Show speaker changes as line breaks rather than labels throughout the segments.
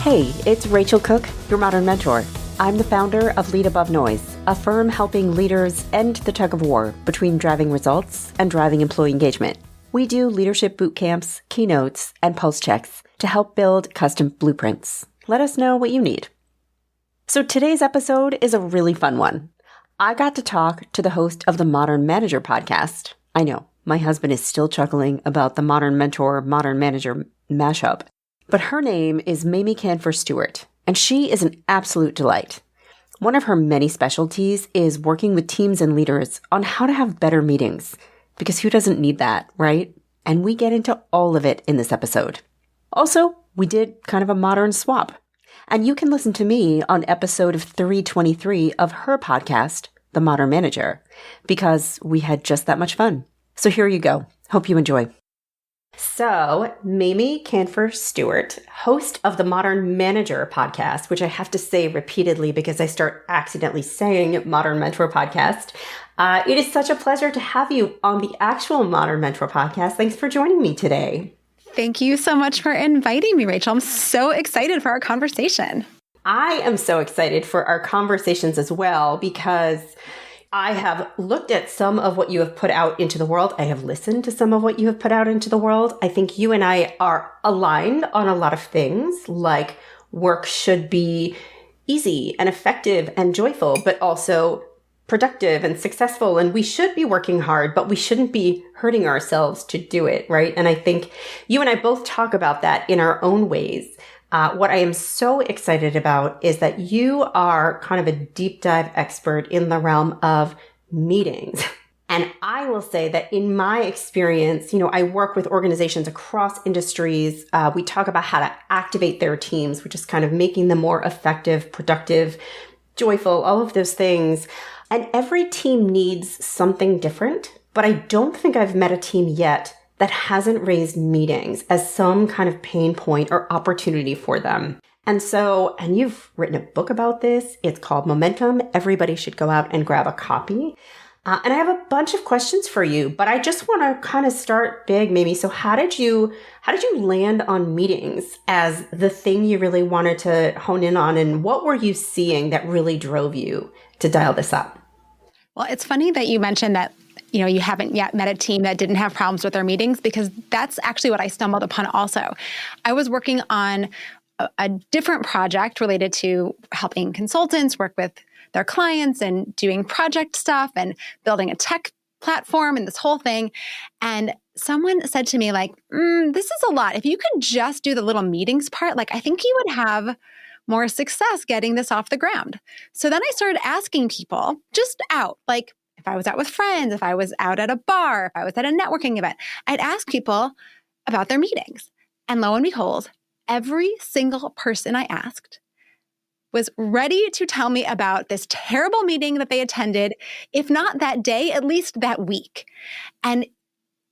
Hey, it's Rachel Cooke, your modern mentor. I'm the founder of Lead Above Noise, a firm helping leaders end the tug of war between driving results and driving employee engagement. We do leadership boot camps, keynotes, and pulse checks to help build custom blueprints. Let us know what you need. So today's episode is a really fun one. I got to talk to the host of the Modern Manager podcast. I know, my husband is still chuckling about the Modern Mentor, Modern Manager mashup. But her name is Mamie Kanfer Stewart, and she is an absolute delight. One of her many specialties is working with teams and leaders on how to have better meetings, because who doesn't need that, right? And we get into all of it in this episode. Also, we did kind of a modern swap, and you can listen to me on episode 323 of her podcast, The Modern Manager, because we had just that much fun. So here you go. Hope you enjoy. So, Mamie Kanfer Stewart, host of the Modern Manager podcast, which I have to say repeatedly because I start accidentally saying Modern Mentor podcast. It is such a pleasure to have you on the actual Modern Mentor podcast. Thanks for joining me today.
Thank you so much for inviting me, Rachel. I'm so excited for our conversation.
I am so excited for our conversations as well because I have looked at some of what you have put out into the world. I have listened to some of what you have put out into the world. I think you and I are aligned on a lot of things, like work should be easy and effective and joyful, but also productive and successful. And we should be working hard, but we shouldn't be hurting ourselves to do it, right? And I think you and I both talk about that in our own ways. What I am so excited about is that you are kind of a deep dive expert in the realm of meetings. And I will say that in my experience, I work with organizations across industries. We talk about how to activate their teams, which is kind of making them more effective, productive, joyful, all of those things. And every team needs something different, but I don't think I've met a team yet that hasn't raised meetings as some kind of pain point or opportunity for them. And you've written a book about this. It's called Momentum. Everybody should go out and grab a copy. And I have a bunch of questions for you, but I just want to kind of start big, maybe. So how did you land on meetings as the thing you really wanted to hone in on? And what were you seeing that really drove you to dial this up?
Well, it's funny that you mentioned that you haven't yet met a team that didn't have problems with their meetings, because that's actually what I stumbled upon also. I was working on a different project related to helping consultants work with their clients and doing project stuff and building a tech platform and this whole thing. And someone said to me this is a lot. If you could just do the little meetings part, I think you would have more success getting this off the ground. So then I started asking people just out, if I was out with friends, if I was out at a bar, if I was at a networking event, I'd ask people about their meetings. And lo and behold, every single person I asked was ready to tell me about this terrible meeting that they attended, if not that day, at least that week. And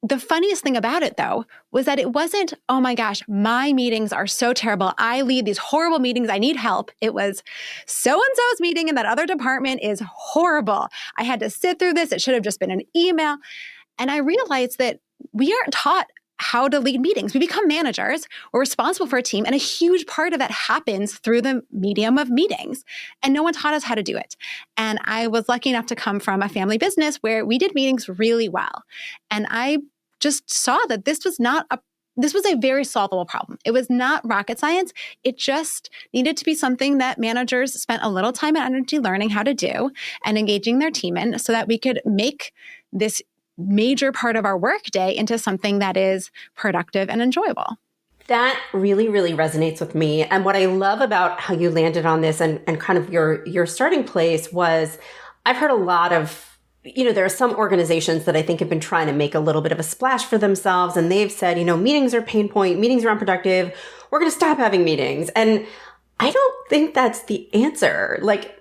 the funniest thing about it, though, was that it wasn't, oh my gosh, my meetings are so terrible. I lead these horrible meetings. I need help. It was so-and-so's meeting in that other department is horrible. I had to sit through this. It should have just been an email. And I realized that we aren't taught how to lead meetings. We become managers. We're responsible for a team. And a huge part of that happens through the medium of meetings. And no one taught us how to do it. And I was lucky enough to come from a family business where we did meetings really well. And I just saw that this was a very solvable problem. It was not rocket science. It just needed to be something that managers spent a little time and energy learning how to do and engaging their team in, so that we could make this major part of our workday into something that is productive and enjoyable.
That really, really resonates with me. And what I love about how you landed on this and kind of your starting place was, I've heard a lot of, there are some organizations that I think have been trying to make a little bit of a splash for themselves. And they've said, meetings are pain point, meetings are unproductive. We're going to stop having meetings. And I don't think that's the answer.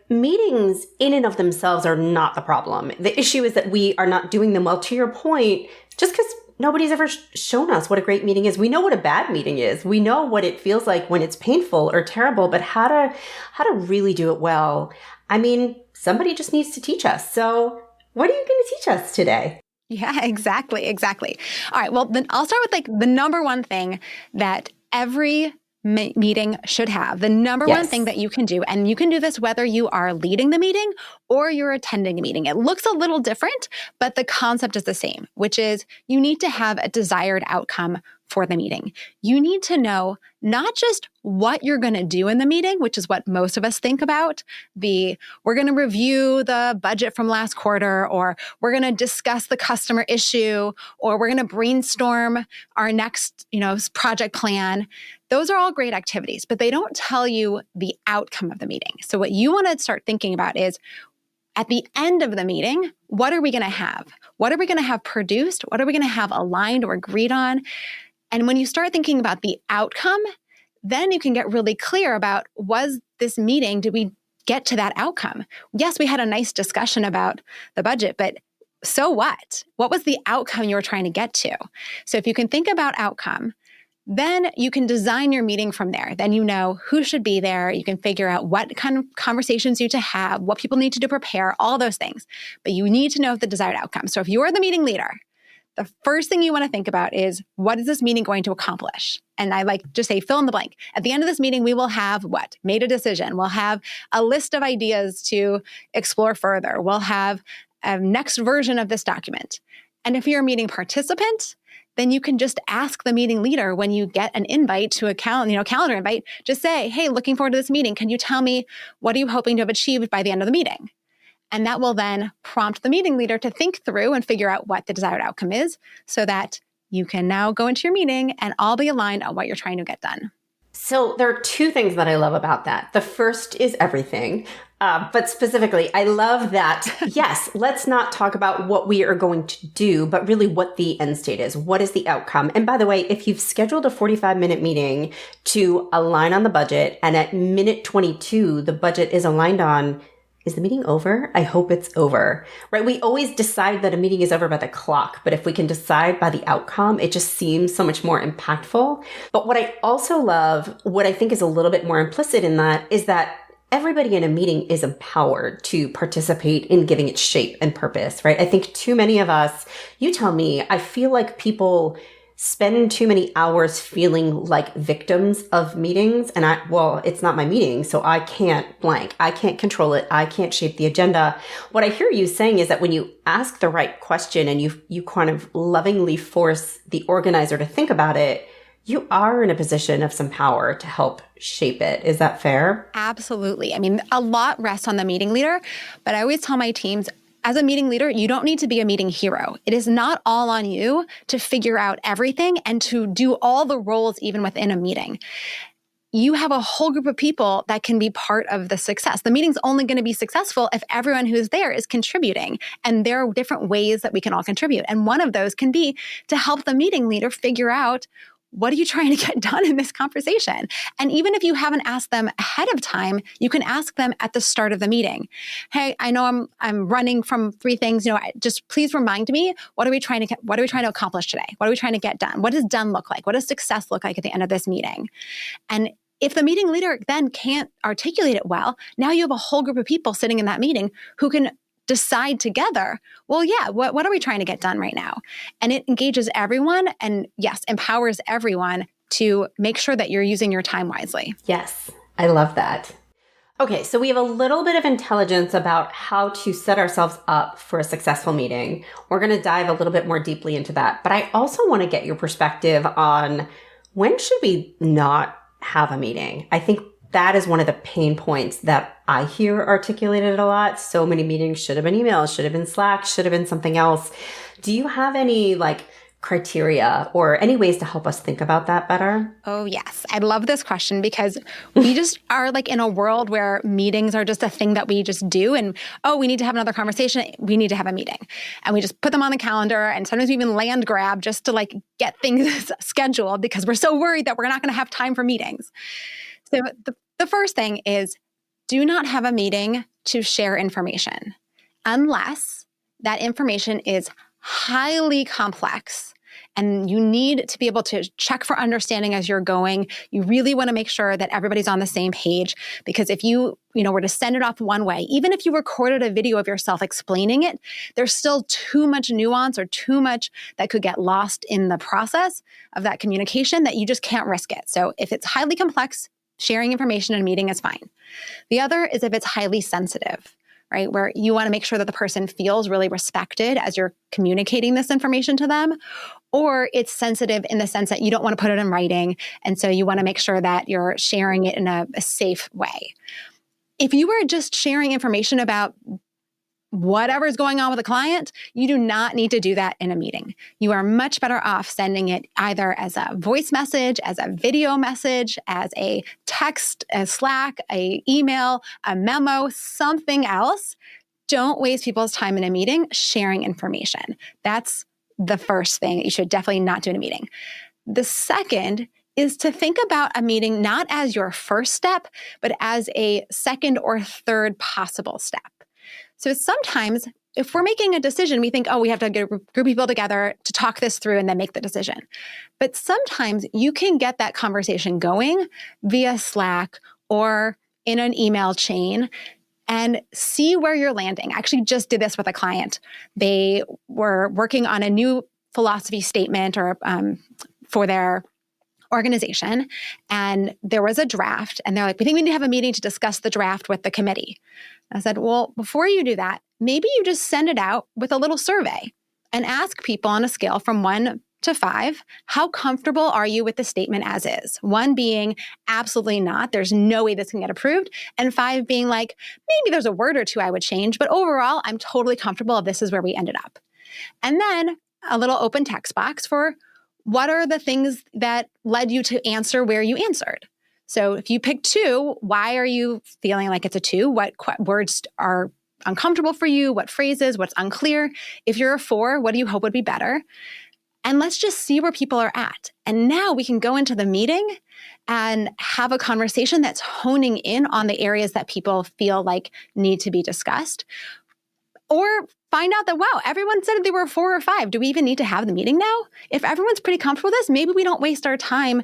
Meetings in and of themselves are not the problem. The issue is that we are not doing them well. To your point, just because nobody's ever shown us what a great meeting is. We know what a bad meeting is. We know what it feels like when it's painful or terrible, but how to really do it well. Somebody just needs to teach us. So what are you going to teach us today?
Yeah, exactly. All right. Well, then I'll start with the number one thing that every meeting should have. The number one thing that you can do, and you can do this whether you are leading the meeting or you're attending a meeting. It looks a little different, but the concept is the same, which is you need to have a desired outcome for the meeting. You need to know not just what you're going to do in the meeting, which is what most of us think about. We're going to review the budget from last quarter, or we're going to discuss the customer issue, or we're going to brainstorm our next, project plan. Those are all great activities, but they don't tell you the outcome of the meeting. So what you want to start thinking about is, at the end of the meeting, what are we going to have? What are we going to have produced? What are we going to have aligned or agreed on? And when you start thinking about the outcome, then you can get really clear about, was this meeting, did we get to that outcome? Yes, we had a nice discussion about the budget, but so what? What was the outcome you were trying to get to? So if you can think about outcome, then you can design your meeting from there. Then you know who should be there. You can figure out what kind of conversations you need to have, what people need to do to prepare, all those things. But you need to know the desired outcome. So if you're the meeting leader, the first thing you want to think about is, what is this meeting going to accomplish? And I like just say, fill in the blank. At the end of this meeting, we will have what? Made a decision. We'll have a list of ideas to explore further. We'll have a next version of this document. And if you're a meeting participant, then you can just ask the meeting leader when you get an invite to a calendar invite, just say, hey, looking forward to this meeting. Can you tell me, what are you hoping to have achieved by the end of the meeting? And that will then prompt the meeting leader to think through and figure out what the desired outcome is, so that you can now go into your meeting and all be aligned on what you're trying to get done.
So there are two things that I love about that. The first is everything. But specifically, I love that, yes, let's not talk about what we are going to do, but really what the end state is. What is the outcome? And by the way, if you've scheduled a 45-minute meeting to align on the budget, and at minute 22, the budget is aligned on, is the meeting over? I hope it's over, right? We always decide that a meeting is over by the clock, but if we can decide by the outcome, it just seems so much more impactful. But what I also love, what I think is a little bit more implicit in that, is that everybody in a meeting is empowered to participate in giving it shape and purpose, right? I think too many of us, you tell me, I feel like people spend too many hours feeling like victims of meetings. And it's not my meeting, so I can't blank. I can't control it. I can't shape the agenda. What I hear you saying is that when you ask the right question and you kind of lovingly force the organizer to think about it, you are in a position of some power to help shape it. Is that fair?
Absolutely. I mean, a lot rests on the meeting leader, but I always tell my teams, as a meeting leader, you don't need to be a meeting hero. It is not all on you to figure out everything and to do all the roles even within a meeting. You have a whole group of people that can be part of the success. The meeting's only going to be successful if everyone who's there is contributing. And there are different ways that we can all contribute. And one of those can be to help the meeting leader figure out, what are you trying to get done in this conversation? And even if you haven't asked them ahead of time, you can ask them at the start of the meeting. Hey, I know I'm running from three things. Just please remind me, what are we trying to accomplish today? What are we trying to get done? What does done look like? What does success look like at the end of this meeting? And if the meeting leader then can't articulate it well, now you have a whole group of people sitting in that meeting who can decide together, well, yeah, what are we trying to get done right now? And it engages everyone and, yes, empowers everyone to make sure that you're using your time wisely.
Yes, I love that. Okay, so we have a little bit of intelligence about how to set ourselves up for a successful meeting. We're going to dive a little bit more deeply into that. But I also want to get your perspective on, when should we not have a meeting? I think that is one of the pain points that I hear articulated a lot. So many meetings should have been emails, should have been Slack, should have been something else. Do you have any criteria or any ways to help us think about that better?
Oh, yes. I love this question because we just are in a world where meetings are just a thing that we just do. And, we need to have another conversation. We need to have a meeting. And we just put them on the calendar. And sometimes we even land grab just to get things scheduled because we're so worried that we're not going to have time for meetings. So the first thing is, do not have a meeting to share information unless that information is highly complex and you need to be able to check for understanding as you're going. You really want to make sure that everybody's on the same page, because if you were to send it off one way, even if you recorded a video of yourself explaining it, there's still too much nuance or too much that could get lost in the process of that communication that you just can't risk it. So if it's highly complex, sharing information in a meeting is fine. The other is if it's highly sensitive, right? Where you want to make sure that the person feels really respected as you're communicating this information to them, or it's sensitive in the sense that you don't want to put it in writing. And so you want to make sure that you're sharing it in a safe way. If you were just sharing information about whatever's going on with a client, you do not need to do that in a meeting. You are much better off sending it either as a voice message, as a video message, as a text, a Slack, a email, a memo, something else. Don't waste people's time in a meeting sharing information. That's the first thing you should definitely not do in a meeting. The second is to think about a meeting not as your first step, but as a second or third possible step. So sometimes if we're making a decision, we think, we have to get a group of people together to talk this through and then make the decision. But sometimes you can get that conversation going via Slack or in an email chain and see where you're landing. I actually just did this with a client. They were working on a new philosophy statement or for their organization. And there was a draft and they're like, we think we need to have a meeting to discuss the draft with the committee. I said, well, before you do that, maybe you just send it out with a little survey and ask people on a scale from 1 to 5, how comfortable are you with the statement as is? 1 being absolutely not, there's no way this can get approved. And 5 being like, maybe there's a word or two I would change, but overall, I'm totally comfortable if this is where we ended up. And then a little open text box for what are the things that led you to answer where you answered? So if you pick 2, why are you feeling like it's a 2? What words are uncomfortable for you? What phrases? What's unclear? If you're a 4, what do you hope would be better? And let's just see where people are at. And now we can go into the meeting and have a conversation that's honing in on the areas that people feel like need to be discussed. Or find out that, wow, everyone said they were 4 or 5. Do we even need to have the meeting now? If everyone's pretty comfortable with this, maybe we don't waste our time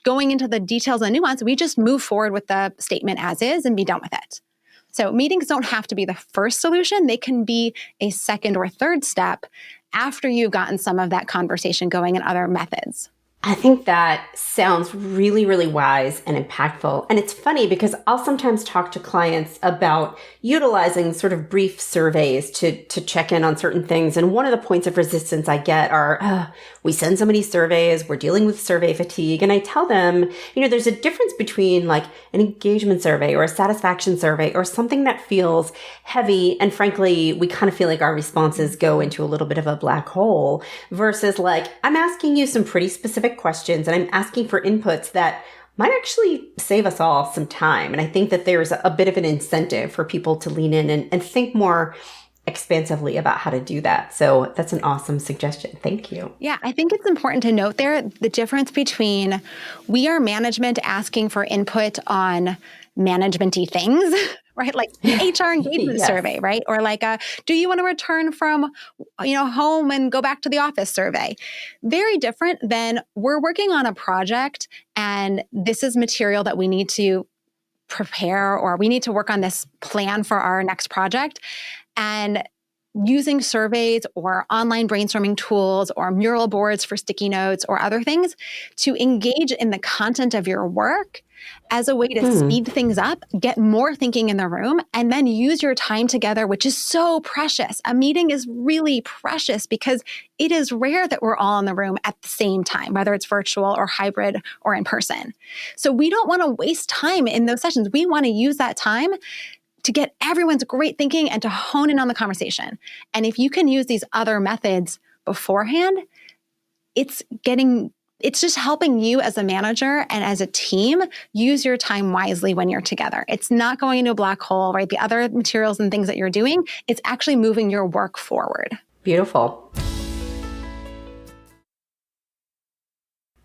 going into the details and nuance. We just move forward with the statement as is and be done with it. So meetings don't have to be the first solution. They can be a second or third step after you've gotten some of that conversation going in other methods.
I think that sounds really, really wise and impactful. And it's funny because I'll sometimes talk to clients about utilizing sort of brief surveys to check in on certain things. And one of the points of resistance I get are, we send so many surveys, we're dealing with survey fatigue. And I tell them, there's a difference between like an engagement survey or a satisfaction survey or something that feels heavy. And frankly, we kind of feel like our responses go into a little bit of a black hole versus like, I'm asking you some pretty specific questions and I'm asking for inputs that might actually save us all some time. And I think that there's a bit of an incentive for people to lean in and think more expansively about how to do that. So that's an awesome suggestion. Thank you.
Yeah, I think it's important to note there the difference between we are management asking for input on management-y things, right? Like the HR engagement
Yes.
survey, right? Or like do you want to return from, home and go back to the office survey? Very different than we're working on a project and this is material that we need to prepare or we need to work on this plan for our next project. And using surveys or online brainstorming tools or mural boards for sticky notes or other things to engage in the content of your work as a way to speed things up, get more thinking in the room, and then use your time together, which is so precious. A meeting is really precious because it is rare that we're all in the room at the same time, whether it's virtual or hybrid or in person. So we don't want to waste time in those sessions. We want to use that time to get everyone's great thinking and to hone in on the conversation. And if you can use these other methods beforehand, it's just helping you as a manager and as a team use your time wisely when you're together. It's not going into a black hole, right? The other materials and things that you're doing, it's actually moving your work forward.
Beautiful.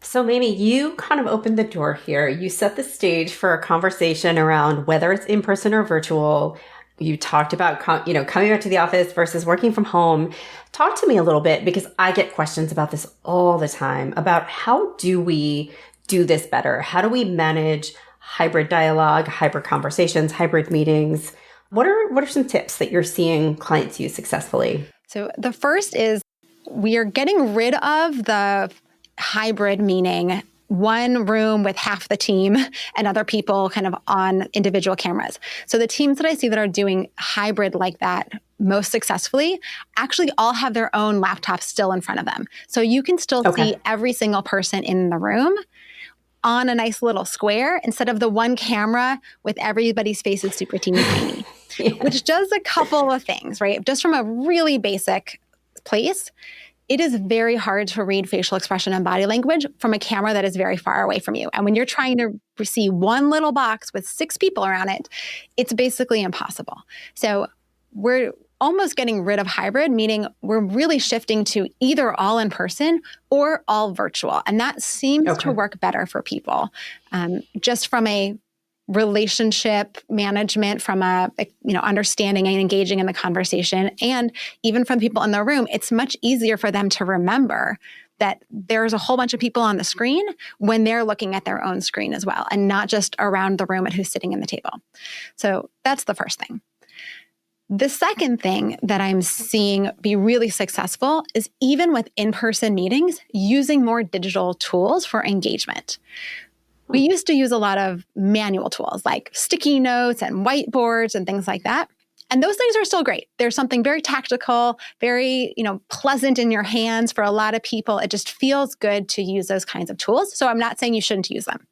So Mamie, you kind of opened the door here. You set the stage for a conversation around whether it's in person or virtual. You talked about, coming back to the office versus working from home. Talk to me a little bit, because I get questions about this all the time, about how do we do this better? How do we manage hybrid dialogue, hybrid conversations, hybrid meetings? What are some tips that you're seeing clients use successfully?
So the first is we are getting rid of the hybrid, meaning one room with half the team and other people kind of on individual cameras. So the teams that I see that are doing hybrid like that most successfully actually all have their own laptops still in front of them. So you can still see every single person in the room on a nice little square instead of the one camera with everybody's faces super teeny tiny, which does a couple of things, right? Just from a really basic place, it is very hard to read facial expression and body language from a camera that is very far away from you. And when you're trying to see one little box with 6 people around it, it's basically impossible. So we're almost getting rid of hybrid, meaning we're really shifting to either all in person or all virtual. And that seems to work better for people. Just from a relationship management, from a understanding and engaging in the conversation, and even from people in the room, it's much easier for them to remember that there's a whole bunch of people on the screen when they're looking at their own screen as well, and not just around the room and who's sitting in the table. So that's the first thing. The second thing that I'm seeing be really successful is, even with in-person meetings, using more digital tools for engagement. We used to use a lot of manual tools like sticky notes and whiteboards and things like that. And those things are still great. There's something very tactical, very, pleasant in your hands for a lot of people. It just feels good to use those kinds of tools. So I'm not saying you shouldn't use them.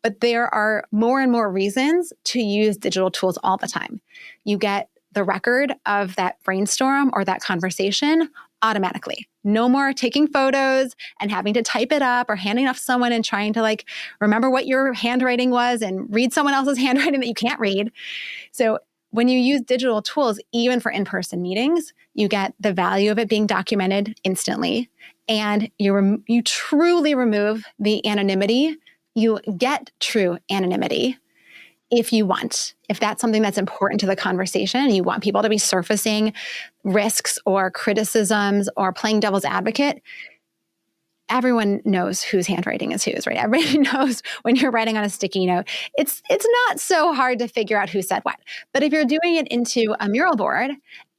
But there are more and more reasons to use digital tools all the time. You get the record of that brainstorm or that conversation automatically. No more taking photos and having to type it up or handing it off to someone and trying to remember what your handwriting was and read someone else's handwriting that you can't read. So when you use digital tools, even for in-person meetings, you get the value of it being documented instantly, and you truly remove the anonymity. You get true anonymity if you want. If that's something that's important to the conversation and you want people to be surfacing risks or criticisms or playing devil's advocate, everyone knows whose handwriting is whose, right? Everybody knows when you're writing on a sticky note. It's not so hard to figure out who said what. But if you're doing it into a mural board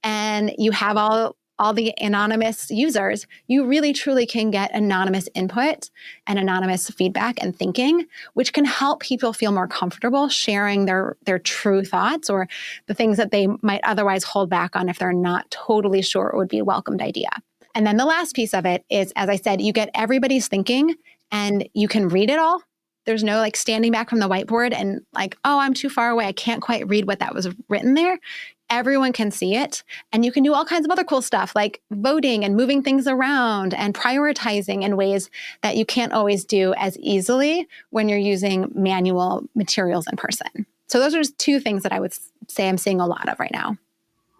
and you have all the anonymous users, you really truly can get anonymous input and anonymous feedback and thinking, which can help people feel more comfortable sharing their true thoughts or the things that they might otherwise hold back on if they're not totally sure it would be a welcomed idea. And then the last piece of it is, as I said, you get everybody's thinking and you can read it all. There's no standing back from the whiteboard and oh, I'm too far away, I can't quite read what that was written there. Everyone can see it. And you can do all kinds of other cool stuff like voting and moving things around and prioritizing in ways that you can't always do as easily when you're using manual materials in person. So those are just 2 things that I would say I'm seeing a lot of right now.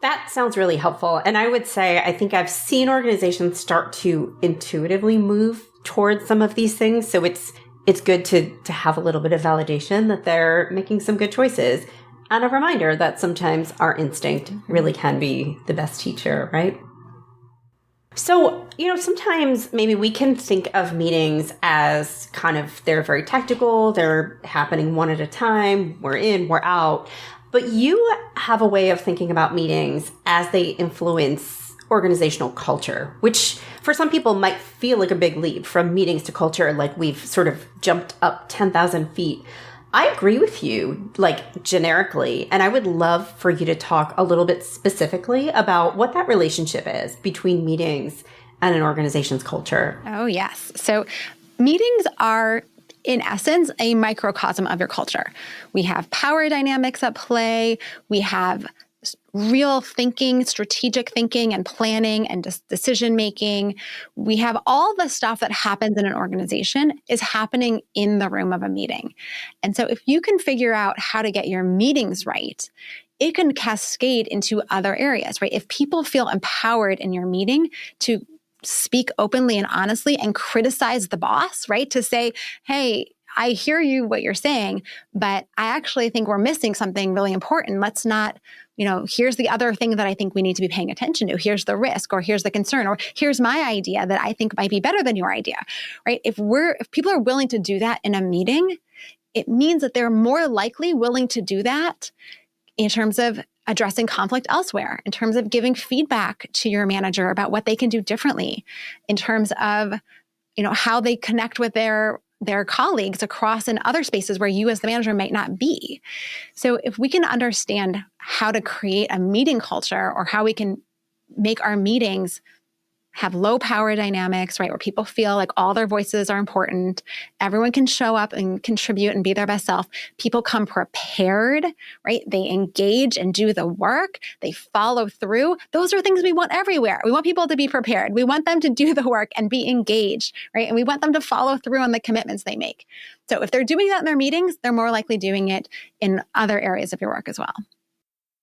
That sounds really helpful. And I would say, I think I've seen organizations start to intuitively move towards some of these things. So it's good to have a little bit of validation that they're making some good choices. And a reminder that sometimes our instinct really can be the best teacher, right? So, sometimes maybe we can think of meetings as they're very tactical, they're happening one at a time, we're in, we're out. But you have a way of thinking about meetings as they influence organizational culture, which for some people might feel like a big leap from meetings to culture, like we've sort of jumped up 10,000 feet. I agree with you, generically, and I would love for you to talk a little bit specifically about what that relationship is between meetings and an organization's culture.
Oh, yes. So meetings are, in essence, a microcosm of your culture. We have power dynamics at play. We have real thinking, strategic thinking and planning and decision making. We have all the stuff that happens in an organization is happening in the room of a meeting. And so if you can figure out how to get your meetings right, it can cascade into other areas, right? If people feel empowered in your meeting to speak openly and honestly and criticize the boss, right? To say, hey, I hear you, what you're saying, but I actually think we're missing something really important. Let's not, here's the other thing that I think we need to be paying attention to. Here's the risk, or here's the concern, or here's my idea that I think might be better than your idea, right? If people are willing to do that in a meeting, it means that they're more likely willing to do that in terms of addressing conflict elsewhere, in terms of giving feedback to your manager about what they can do differently, in terms of, how they connect with their colleagues across in other spaces where you as the manager might not be. So if we can understand how to create a meeting culture, or how we can make our meetings have low power dynamics, right? Where people feel like all their voices are important. Everyone can show up and contribute and be their best self. People come prepared, right? They engage and do the work. They follow through. Those are things we want everywhere. We want people to be prepared. We want them to do the work and be engaged, right? And we want them to follow through on the commitments they make. So if they're doing that in their meetings, they're more likely doing it in other areas of your work as well.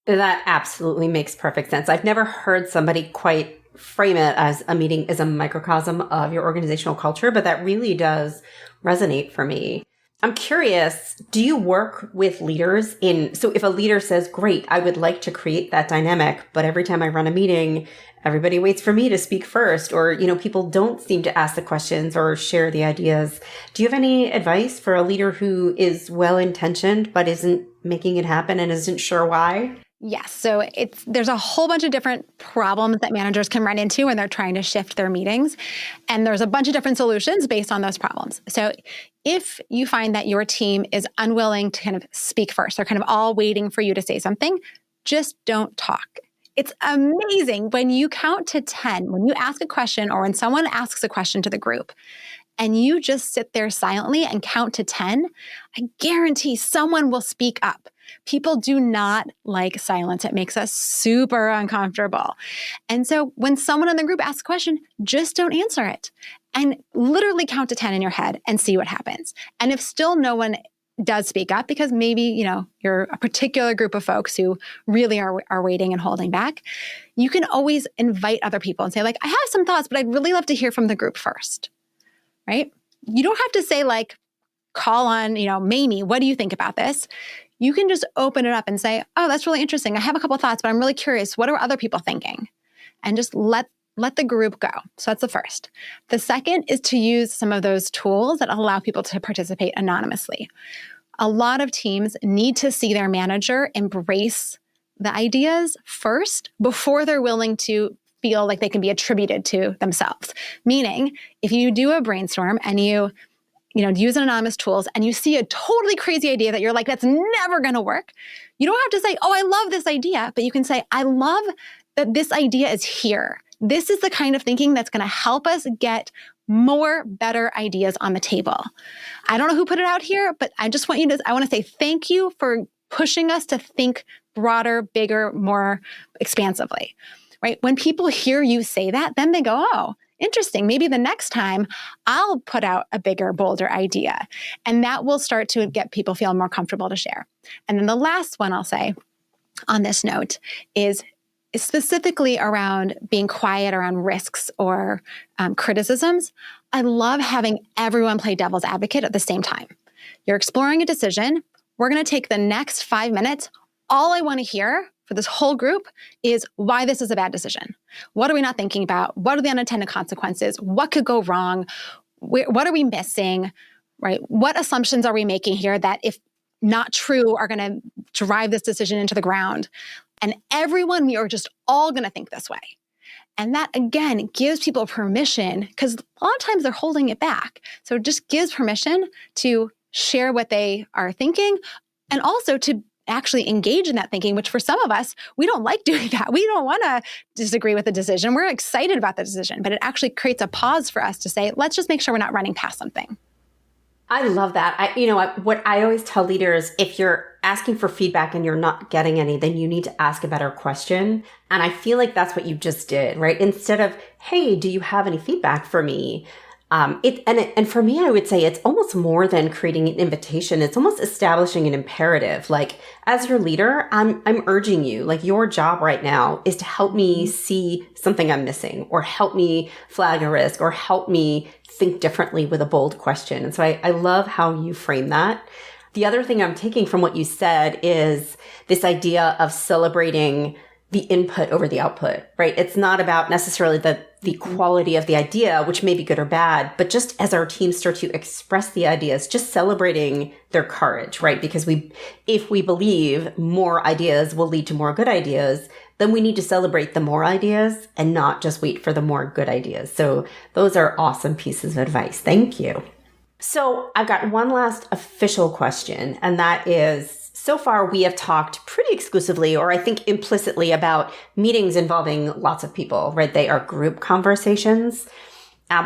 That absolutely makes perfect sense. I've never heard somebody quite frame it as a meeting is a microcosm of your organizational culture, but that really does resonate for me. I'm curious, do you work with leaders so if a leader says, great, I would like to create that dynamic, but every time I run a meeting, everybody waits for me to speak first, or, people don't seem to ask the questions or share the ideas. Do you have any advice for a leader who is well-intentioned, but isn't making it happen and isn't sure why?
Yes. So there's a whole bunch of different problems that managers can run into when they're trying to shift their meetings. And there's a bunch of different solutions based on those problems. So if you find that your team is unwilling to kind of speak first, they're kind of all waiting for you to say something, just don't talk. It's amazing when you count to 10, when you ask a question, or when someone asks a question to the group, and you just sit there silently and count to 10, I guarantee someone will speak up. People do not like silence. It makes us super uncomfortable. And so when someone in the group asks a question, just don't answer it. And literally count to 10 in your head and see what happens. And if still no one does speak up, because maybe, you're a particular group of folks who really are waiting and holding back, you can always invite other people and say, I have some thoughts, but I'd really love to hear from the group first, right? You don't have to say call on, Mamie, what do you think about this? You can just open it up and say, oh, that's really interesting. I have a couple of thoughts, but I'm really curious. What are other people thinking? And just let the group go. So that's the first. The second is to use some of those tools that allow people to participate anonymously. A lot of teams need to see their manager embrace the ideas first before they're willing to feel like they can be attributed to themselves. Meaning, if you do a brainstorm and you use anonymous tools and you see a totally crazy idea that you're like, that's never going to work, you don't have to say, oh, I love this idea, but you can say, I love that this idea is here. This is the kind of thinking that's going to help us get more better ideas on the table. I don't know who put it out here, but I just want I want to say thank you for pushing us to think broader, bigger, more expansively, right? When people hear you say that, then they go, oh, interesting. Maybe the next time I'll put out a bigger, bolder idea. And that will start to get people feel more comfortable to share. And then the last one I'll say on this note is specifically around being quiet around risks or criticisms. I love having everyone play devil's advocate at the same time. You're exploring a decision. We're going to take the next 5 minutes. All I want to hear for this whole group is why this is a bad decision. What are we not thinking about? What are the unintended consequences? What could go wrong? What are we missing, right? What assumptions are we making here that, if not true, are going to drive this decision into the ground? And we are just all going to think this way. And that, again, gives people permission, because a lot of times they're holding it back. So it just gives permission to share what they are thinking, and also to actually engage in that thinking, which for some of us, we don't like doing that. We don't want to disagree with the decision. We're excited about the decision, but it actually creates a pause for us to say, let's just make sure we're not running past something.
I love that. What I always tell leaders, if you're asking for feedback and you're not getting any, then you need to ask a better question. And I feel like that's what you just did, right? Instead of, hey, do you have any feedback for me? And for me, I would say it's almost more than creating an invitation. It's almost establishing an imperative. Like, as your leader, I'm urging you, like, your job right now is to help me see something I'm missing, or help me flag a risk, or help me think differently with a bold question. And so I love how you frame that. The other thing I'm taking from what you said is this idea of celebrating the input over the output, right? It's not about necessarily the quality of the idea, which may be good or bad, but just as our teams start to express the ideas, just celebrating their courage, right? Because if we believe more ideas will lead to more good ideas, then we need to celebrate the more ideas and not just wait for the more good ideas. So those are awesome pieces of advice. Thank you. So I've got one last official question, and that is, so far, we have talked pretty exclusively, or I think implicitly, about meetings involving lots of people, right? They are group conversations.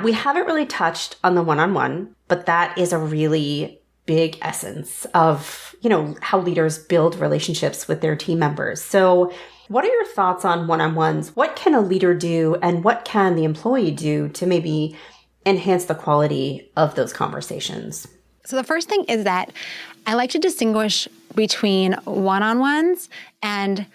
We haven't really touched on the one-on-one, but that is a really big essence of, how leaders build relationships with their team members. So what are your thoughts on one-on-ones? What can a leader do, and what can the employee do to maybe enhance the quality of those conversations?
So the first thing is that I like to distinguish between one-on-ones and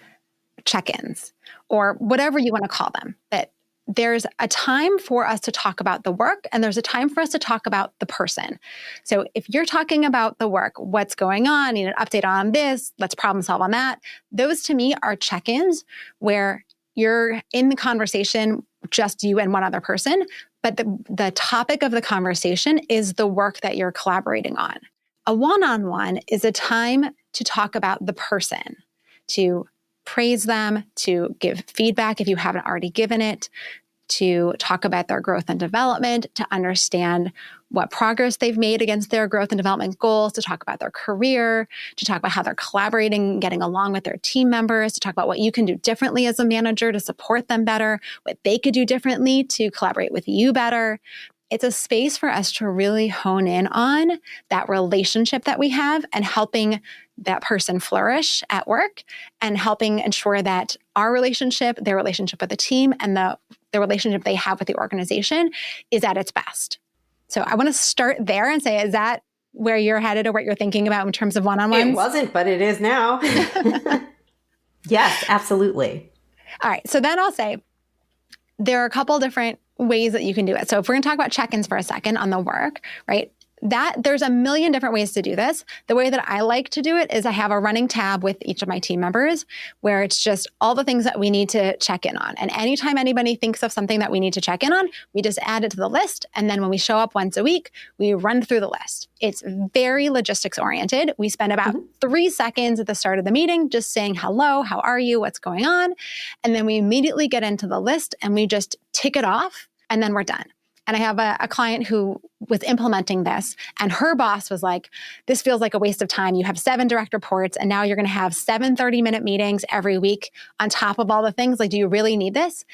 check-ins, or whatever you want to call them. That there's a time for us to talk about the work, and there's a time for us to talk about the person. So if you're talking about the work, what's going on, need an update on this, let's problem solve on that. Those to me are check-ins where you're in the conversation, just you and one other person, but the topic of the conversation is the work that you're collaborating on. A one-on-one is a time to talk about the person, to praise them, to give feedback if you haven't already given it, to talk about their growth and development, to understand what progress they've made against their growth and development goals, to talk about their career, to talk about how they're collaborating and getting along with their team members, to talk about what you can do differently as a manager to support them better, what they could do differently to collaborate with you better. It's a space for us to really hone in on that relationship that we have and helping that person flourish at work, and helping ensure that our relationship, their relationship with the team, and the relationship they have with the organization is at its best. So I want to start there and say, is that where you're headed, or what you're thinking about in terms of one-on-ones?
It wasn't, but it is now. Yes, absolutely.
All right. So then I'll say there are a couple different ways that you can do it. So if we're going to talk about check-ins for a second on the work, right? There's a million different ways to do this. The way that I like to do it is I have a running tab with each of my team members where it's just all the things that we need to check in on. And anytime anybody thinks of something that we need to check in on, we just add it to the list. And then when we show up once a week, we run through the list. It's very logistics oriented. We spend about 3 seconds at the start of the meeting just saying, hello, how are you? What's going on? And then we immediately get into the list and we just tick it off, and then we're done. And I have a client who was implementing this, and her boss was like, this feels like a waste of time. You have 7 direct reports, and now you're going to have 7 30-minute meetings every week on top of all the things. Like, do you really need this?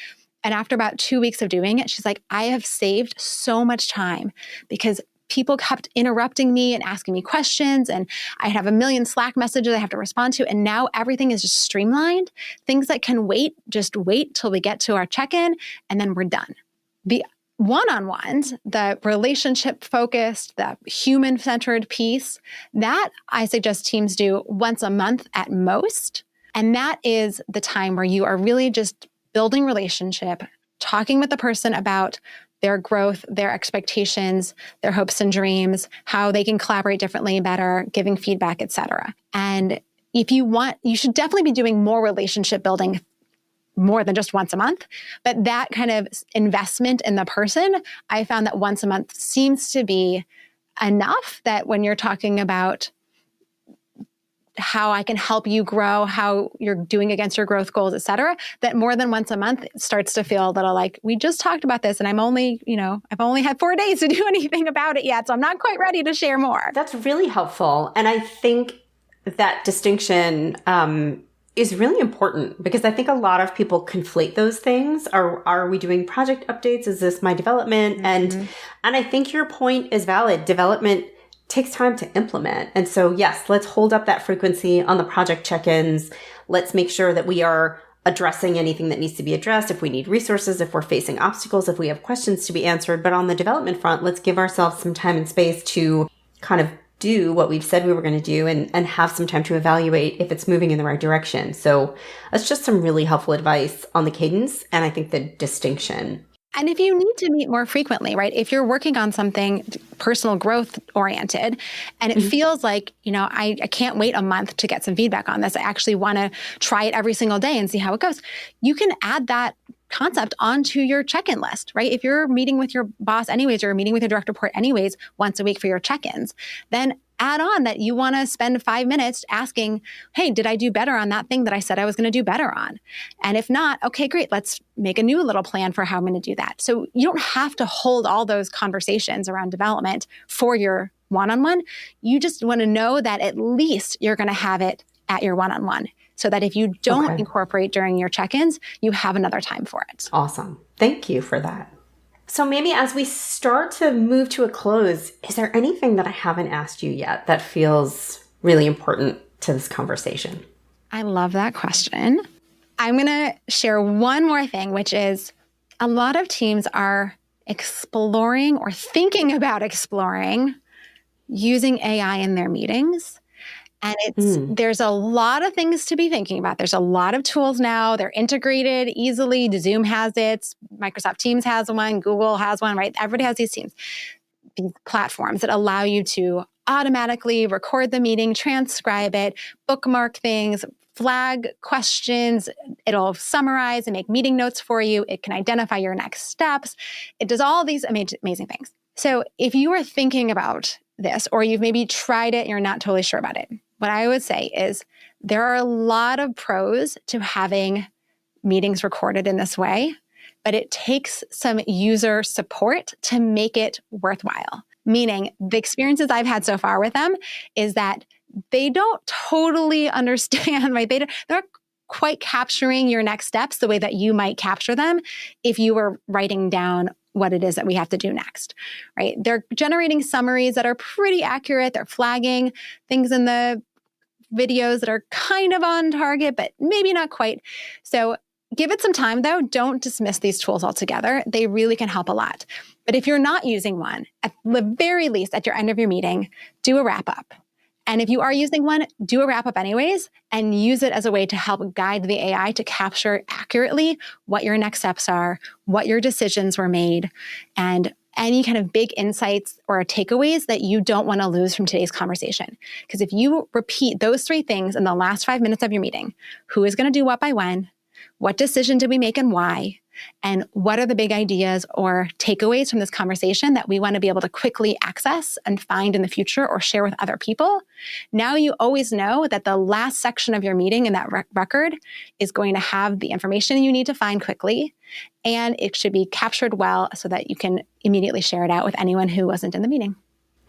And after about 2 weeks of doing it, she's like, I have saved so much time because people kept interrupting me and asking me questions, and I have a million Slack messages I have to respond to. And now everything is just streamlined. Things that can wait, just wait till we get to our check-in, and then we're done. The one-on-ones, the relationship-focused, the human-centered piece, that I suggest teams do once a month at most. And that is the time where you are really just building relationship, talking with the person about their growth, their expectations, their hopes and dreams, how they can collaborate differently and better, giving feedback, etc. And if you want, you should definitely be doing more relationship building more than just once a month. But that kind of investment in the person, I found that once a month seems to be enough, that when you're talking about how I can help you grow, how you're doing against your growth goals, et cetera, that more than once a month it starts to feel a little like, we just talked about this and I've only had 4 days to do anything about it yet. So I'm not quite ready to share more.
That's really helpful. And I think that distinction, is really important, because I think a lot of people conflate those things. Are we doing project updates? Is this my development? And I think your point is valid. Development takes time to implement. And so, yes, let's hold up that frequency on the project check-ins. Let's make sure that we are addressing anything that needs to be addressed, if we need resources, if we're facing obstacles, if we have questions to be answered. But on the development front, let's give ourselves some time and space to kind of do what we've said we were going to do and have some time to evaluate if it's moving in the right direction. So that's just some really helpful advice on the cadence and I think the distinction.
And if you need to meet more frequently, right? If you're working on something personal growth oriented and it feels like, I can't wait a month to get some feedback on this. I actually want to try it every single day and see how it goes. You can add that concept onto your check-in list, right? If you're meeting with your boss anyways, or meeting with your direct report anyways, once a week for your check-ins, then add on that you want to spend 5 minutes asking, hey, did I do better on that thing that I said I was going to do better on? And if not, okay, great. Let's make a new little plan for how I'm going to do that. So you don't have to hold all those conversations around development for your one-on-one. You just want to know that at least you're going to have it at your one-on-one, so that if you don't incorporate during your check-ins, you have another time for it.
Awesome. Thank you for that. So maybe as we start to move to a close, is there anything that I haven't asked you yet that feels really important to this conversation?
I love that question. I'm going to share one more thing, which is a lot of teams are exploring or thinking about exploring using AI in their meetings. And there's a lot of things to be thinking about. There's a lot of tools now. They're integrated easily. Zoom has it. Microsoft Teams has one. Google has one, right? Everybody has these platforms that allow you to automatically record the meeting, transcribe it, bookmark things, flag questions. It'll summarize and make meeting notes for you. It can identify your next steps. It does all these amazing things. So if you are thinking about this, or you've maybe tried it and you're not totally sure about it, what I would say is there are a lot of pros to having meetings recorded in this way, but it takes some user support to make it worthwhile. Meaning the experiences I've had so far with them is that they don't totally understand, right? They're not quite capturing your next steps the way that you might capture them if you were writing down what it is that we have to do next, right? They're generating summaries that are pretty accurate. They're flagging things in the videos that are kind of on target, but maybe not quite. So give it some time though. Don't dismiss these tools altogether. They really can help a lot. But if you're not using one, at the very least, at your end of your meeting, do a wrap up. And if you are using one, do a wrap up anyways, and use it as a way to help guide the AI to capture accurately what your next steps are, what your decisions were made, and any kind of big insights or takeaways that you don't want to lose from today's conversation. Because if you repeat those 3 things in the last 5 minutes of your meeting, who is going to do what by when, what decision did we make and why, and what are the big ideas or takeaways from this conversation that we want to be able to quickly access and find in the future or share with other people. Now you always know that the last section of your meeting in that record is going to have the information you need to find quickly, and it should be captured well so that you can immediately share it out with anyone who wasn't in the meeting.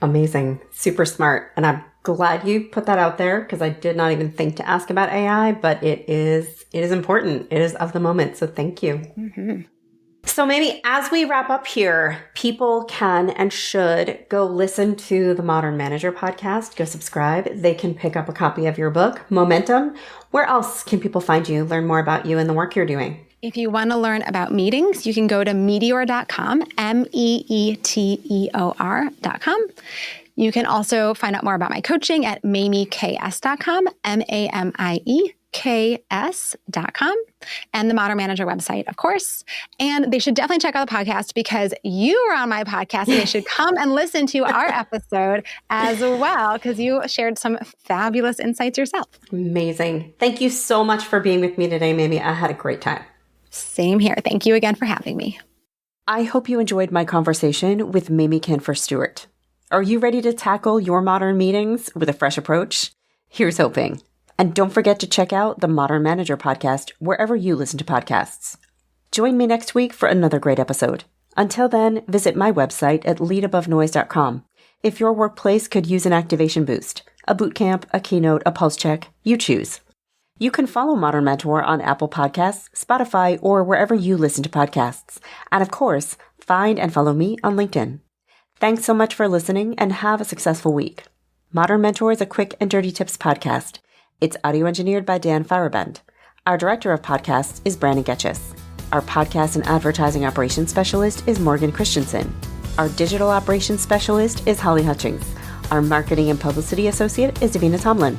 Amazing. Super smart. And I'm glad you put that out there because I did not even think to ask about AI, but it is important. It is of the moment. So thank you. Mm-hmm. So maybe as we wrap up here, people can and should go listen to the Modern Manager podcast, go subscribe. They can pick up a copy of your book, Momentum. Where else can people find you, learn more about you and the work you're doing?
If you want to learn about meetings, you can go to meteor.com, meeteor.com. You can also find out more about my coaching at mamieks.com, MAMIEKS.com, and the Modern Manager website, of course. And they should definitely check out the podcast because you were on my podcast and they should come and listen to our episode as well because you shared some fabulous insights yourself.
Amazing. Thank you so much for being with me today, Mamie. I had a great time.
Same here. Thank you again for having me.
I hope you enjoyed my conversation with Mamie Kanfer Stewart. Are you ready to tackle your modern meetings with a fresh approach? Here's hoping. And don't forget to check out the Modern Manager podcast wherever you listen to podcasts. Join me next week for another great episode. Until then, visit my website at leadabovenoise.com. If your workplace could use an activation boost, a boot camp, a keynote, a pulse check, you choose. You can follow Modern Mentor on Apple Podcasts, Spotify, or wherever you listen to podcasts. And of course, find and follow me on LinkedIn. Thanks so much for listening and have a successful week. Modern Mentor is a quick and dirty tips podcast. It's audio engineered by Dan Fauerbend.
Our director of podcasts is Brandon Getchis. Our podcast and advertising operations specialist is Morgan Christensen. Our digital operations specialist is Holly Hutchings. Our marketing and publicity associate is Davina Tomlin.